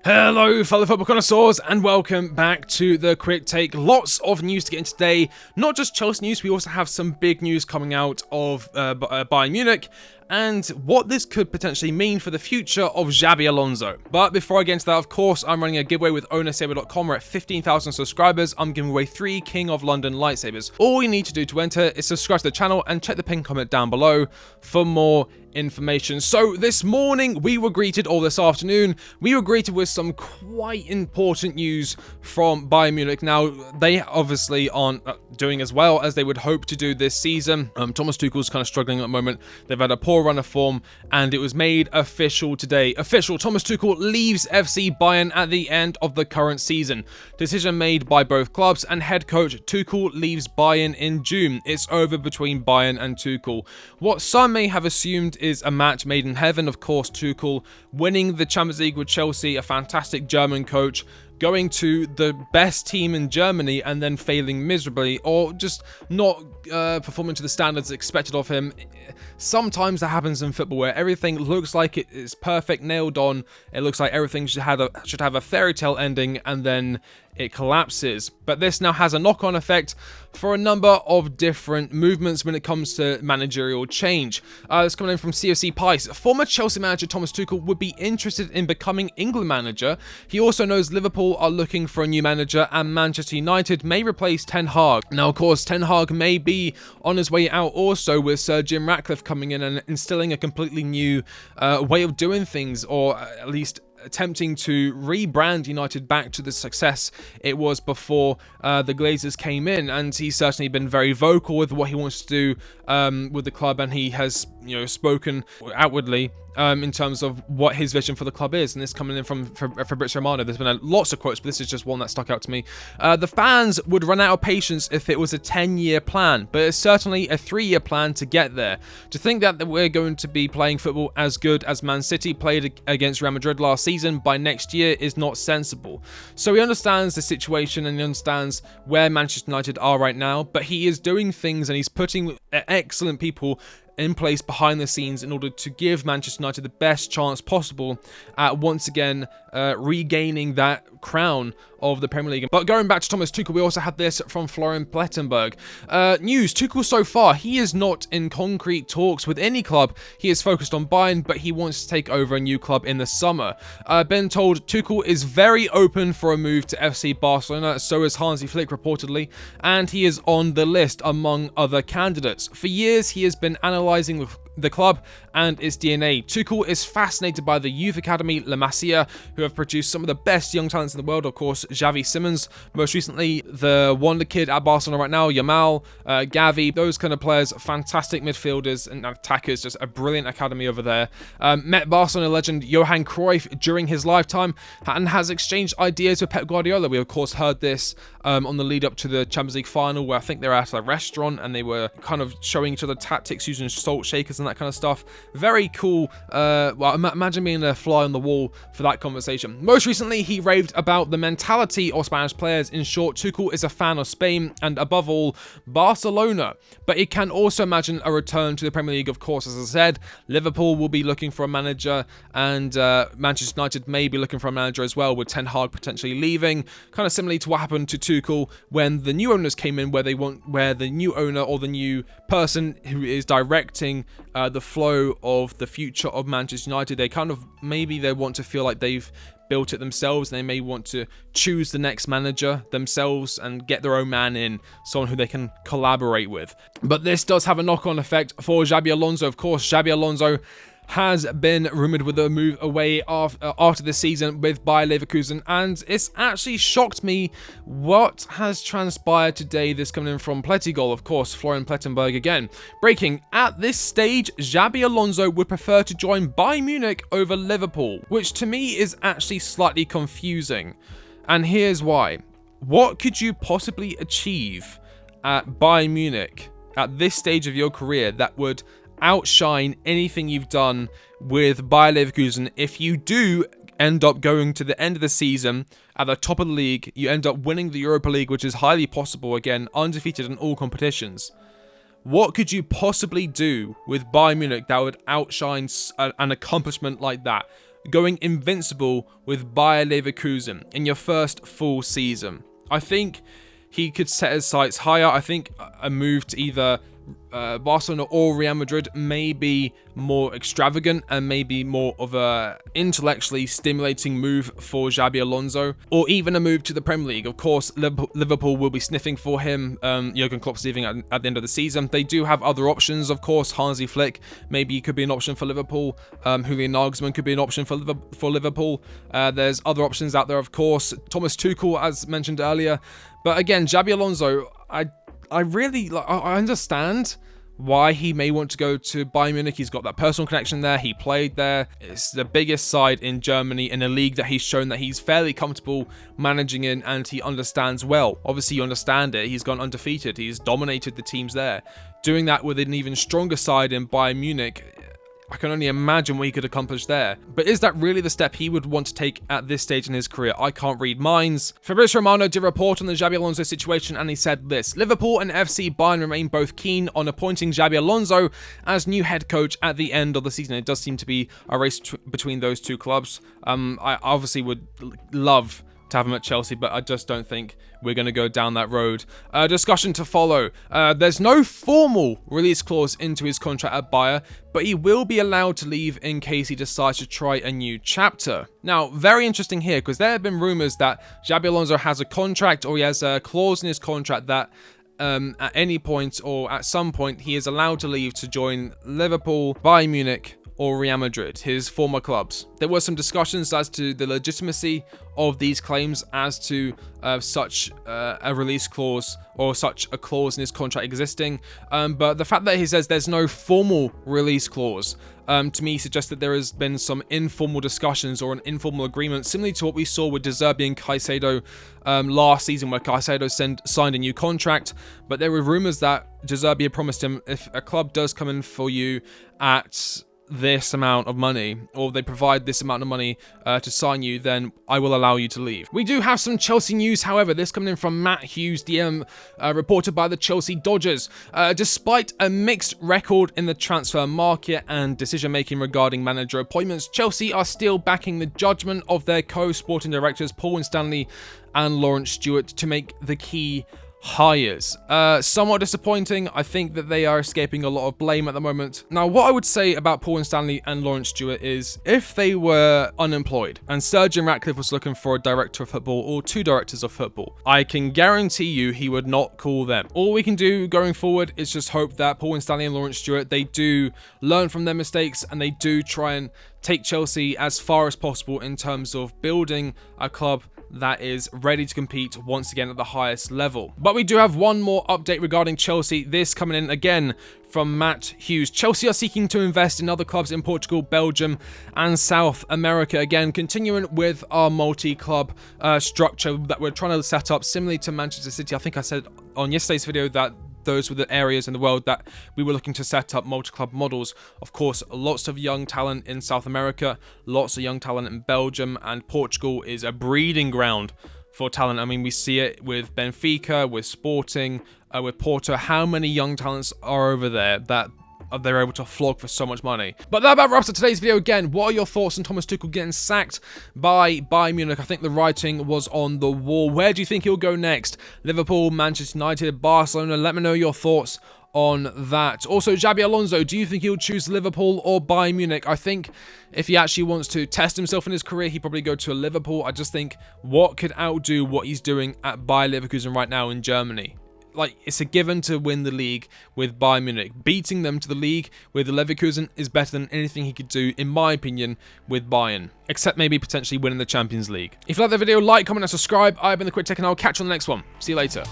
Hello fellow football connoisseurs and welcome back to the Quick Take. Lots of news to get into today, not just Chelsea news, we also have some big news coming out of Bayern Munich and what this could potentially mean for the future of Xabi Alonso. But before I get into that, of course, I'm running a giveaway with OwnASaber.com. We're at 15,000 subscribers. I'm giving away 3 King of London lightsabers. All you need to do to enter is subscribe to the channel and check the pinned comment down below for more information. So this morning we were greeted, or this afternoon, we were greeted with some quite important news from Bayern Munich. Now, they obviously aren't doing as well as they would hope to do this season. Thomas Tuchel's kind of struggling at the moment. They've had a poor run of form, and it was made official today. Official, Thomas Tuchel leaves FC Bayern at the end of the current season. Decision made by both clubs, and head coach Tuchel leaves Bayern in June. It's over between Bayern and Tuchel. What some may have assumed is a match made in heaven. Of course, Tuchel winning the Champions League with Chelsea, a fantastic German coach, going to the best team in Germany and then failing miserably, or just not performing to the standards expected of him. Sometimes that happens in football, where everything looks like it is perfect, nailed on. It looks like everything should have a fairy tale ending, and then it collapses. But this now has a knock-on effect for a number of different movements when it comes to managerial change. It's coming in from CFC Pice. Former Chelsea manager Thomas Tuchel would be interested in becoming England manager. He also knows Liverpool are looking for a new manager, and Manchester United may replace Ten Hag. Now, of course, Ten Hag may be on his way out also, with Sir Jim Ratcliffe coming in and instilling a completely new way of doing things, or at least attempting to rebrand United back to the success it was before the Glazers came in. And he's certainly been very vocal with what he wants to do with the club, and he has, spoken outwardly in terms of what his vision for the club is. And this coming in from Fabrizio Romano. There's been lots of quotes, but this is just one that stuck out to me. The fans would run out of patience if it was a 10-year plan, but it's certainly a 3-year plan to get there. To think that we're going to be playing football as good as Man City played against Real Madrid last season by next year is not sensible. So he understands the situation and he understands where Manchester United are right now, but he is doing things and he's putting excellent people in place behind the scenes in order to give Manchester United the best chance possible at once again regaining that crown of the Premier League. But going back to Thomas Tuchel, we also had this from Florian Plettenberg. News, Tuchel so far, he is not in concrete talks with any club. He is focused on Bayern, but he wants to take over a new club in the summer. Been told Tuchel is very open for a move to FC Barcelona, so is Hansi Flick reportedly, and he is on the list among other candidates. For years, he has been analysing the club and its DNA. Tuchel is fascinated by the youth academy La Masia, who have produced some of the best young talents in the world. Of course, Xavi Simons, most recently the wonder kid at Barcelona right now, Yamal, Gavi, those kind of players, fantastic midfielders and attackers, just a brilliant academy over there. Met Barcelona legend Johan Cruyff during his lifetime and has exchanged ideas with Pep Guardiola. We of course heard this on the lead up to the Champions League final, where I think they were at a restaurant and they were kind of showing each other tactics using salt shakers and that kind of stuff. Very cool. Well, imagine being a fly on the wall for that conversation. Most recently, he raved about the mentality of Spanish players. In short, Tuchel is a fan of Spain and above all, Barcelona. But he can also imagine a return to the Premier League, of course. As I said, Liverpool will be looking for a manager, and Manchester United may be looking for a manager as well, with Ten Hag potentially leaving. Kind of similarly to what happened to Tuchel when the new owners came in, where the new owner or the new person who is directing the flow of the future of Manchester United, they kind of, maybe they want to feel like they've built it themselves, and they may want to choose the next manager themselves and get their own man in, someone who they can collaborate with. But this does have a knock-on effect for Xabi Alonso. Of course, Xabi Alonso has been rumoured with a move away after the season with Bayer Leverkusen, and it's actually shocked me what has transpired today. This coming in from Plettigol, of course, Florian Plettenberg again. Breaking, at this stage, Xabi Alonso would prefer to join Bayern Munich over Liverpool, which to me is actually slightly confusing. And here's why. What could you possibly achieve at Bayern Munich at this stage of your career that would outshine anything you've done with Bayer Leverkusen? If you do end up going to the end of the season at the top of the league, you end up winning the Europa League, which is highly possible, again, undefeated in all competitions. What could you possibly do with Bayern Munich that would outshine an accomplishment like that? going invincible with Bayer Leverkusen in your first full season. I think he could set his sights higher. I think a move to either Barcelona or Real Madrid may be more extravagant and maybe more of a intellectually stimulating move for Xabi Alonso, or even a move to the Premier League. Of course, Liverpool will be sniffing for him. Jurgen Klopp's leaving at the end of the season. They do have other options, of course. Hansi Flick maybe could be an option for Liverpool. Julian Nagelsmann could be an option for Liverpool. There's other options out there, of course. Thomas Tuchel, as mentioned earlier. But again, Xabi Alonso, I really I understand why he may want to go to Bayern Munich. He's got that personal connection there. He played there. It's the biggest side in Germany, in a league that he's shown that he's fairly comfortable managing in, and he understands well. Obviously, you understand it. He's gone undefeated. He's dominated the teams there. Doing that with an even stronger side in Bayern Munich, I can only imagine what he could accomplish there. But is that really the step he would want to take at this stage in his career? I can't read minds. Fabrizio Romano did a report on the Xabi Alonso situation, and he said this: Liverpool and FC Bayern remain both keen on appointing Xabi Alonso as new head coach at the end of the season. It does seem to be a race between those two clubs. I obviously would love to have him at Chelsea, but I just don't think we're going to go down that road. Discussion to follow. There's no formal release clause into his contract at Bayer, but he will be allowed to leave in case he decides to try a new chapter. Now, very interesting here, because there have been rumours that Xabi Alonso has a contract, or he has a clause in his contract that at any point or at some point he is allowed to leave to join Liverpool, Bayern Munich, or Real Madrid, his former clubs. There were some discussions as to the legitimacy of these claims as to such a release clause or such a clause in his contract existing. But the fact that he says there's no formal release clause, to me suggests that there has been some informal discussions or an informal agreement, similar to what we saw with De Zerbi and Caicedo last season, where Caicedo signed a new contract. But there were rumours that De Zerbi had promised him, if a club does come in for you at this amount of money, or they provide this amount of money to sign you, then I will allow you to leave. We do have some Chelsea news, however, this coming in from Matt Hughes, DM, reported by the Chelsea Dodgers. Despite a mixed record in the transfer market and decision-making regarding manager appointments, Chelsea are still backing the judgment of their co-sporting directors, Paul Winstanley and Lawrence Stewart, to make the key hires. Somewhat disappointing. I think that they are escaping a lot of blame at the moment. Now, what I would say about Paul Winstanley and Lawrence Stewart is, if they were unemployed and Sir Jim Ratcliffe was looking for a director of football or two directors of football, I can guarantee you he would not call them. All we can do going forward is just hope that Paul Winstanley and Lawrence Stewart, they do learn from their mistakes and they do try and take Chelsea as far as possible in terms of building a club that is ready to compete once again at the highest level. But we do have one more update regarding Chelsea, this coming in again from Matt Hughes. Chelsea are seeking to invest in other clubs in Portugal, Belgium and South America. Again, continuing with our multi-club structure that we're trying to set up, similarly to Manchester City. I think I said on yesterday's video that those were the areas in the world that we were looking to set up multi-club models. Of course, lots of young talent in South America, lots of young talent in Belgium, and Portugal is a breeding ground for talent. I mean, we see it with Benfica, with Sporting, with Porto. How many young talents are over there that they're able to flog for so much money? But that about wraps up today's video. Again, what are your thoughts on Thomas Tuchel getting sacked by Bayern Munich? I think the writing was on the wall. Where do you think he'll go next? Liverpool, Manchester United, Barcelona? Let me know your thoughts on that. Also, Xabi Alonso, do you think he'll choose Liverpool or Bayern Munich? I think if he actually wants to test himself in his career, he'd probably go to a Liverpool. I just think what could outdo what he's doing at Bayer Leverkusen right now in Germany? Like, it's a given to win the league with Bayern Munich. Beating them to the league with the Leverkusen is better than anything he could do, in my opinion, with Bayern. Except maybe potentially winning the Champions League. If you like the video, like, comment, and subscribe. I've been The Quick Take, and I'll catch you on the next one. See you later.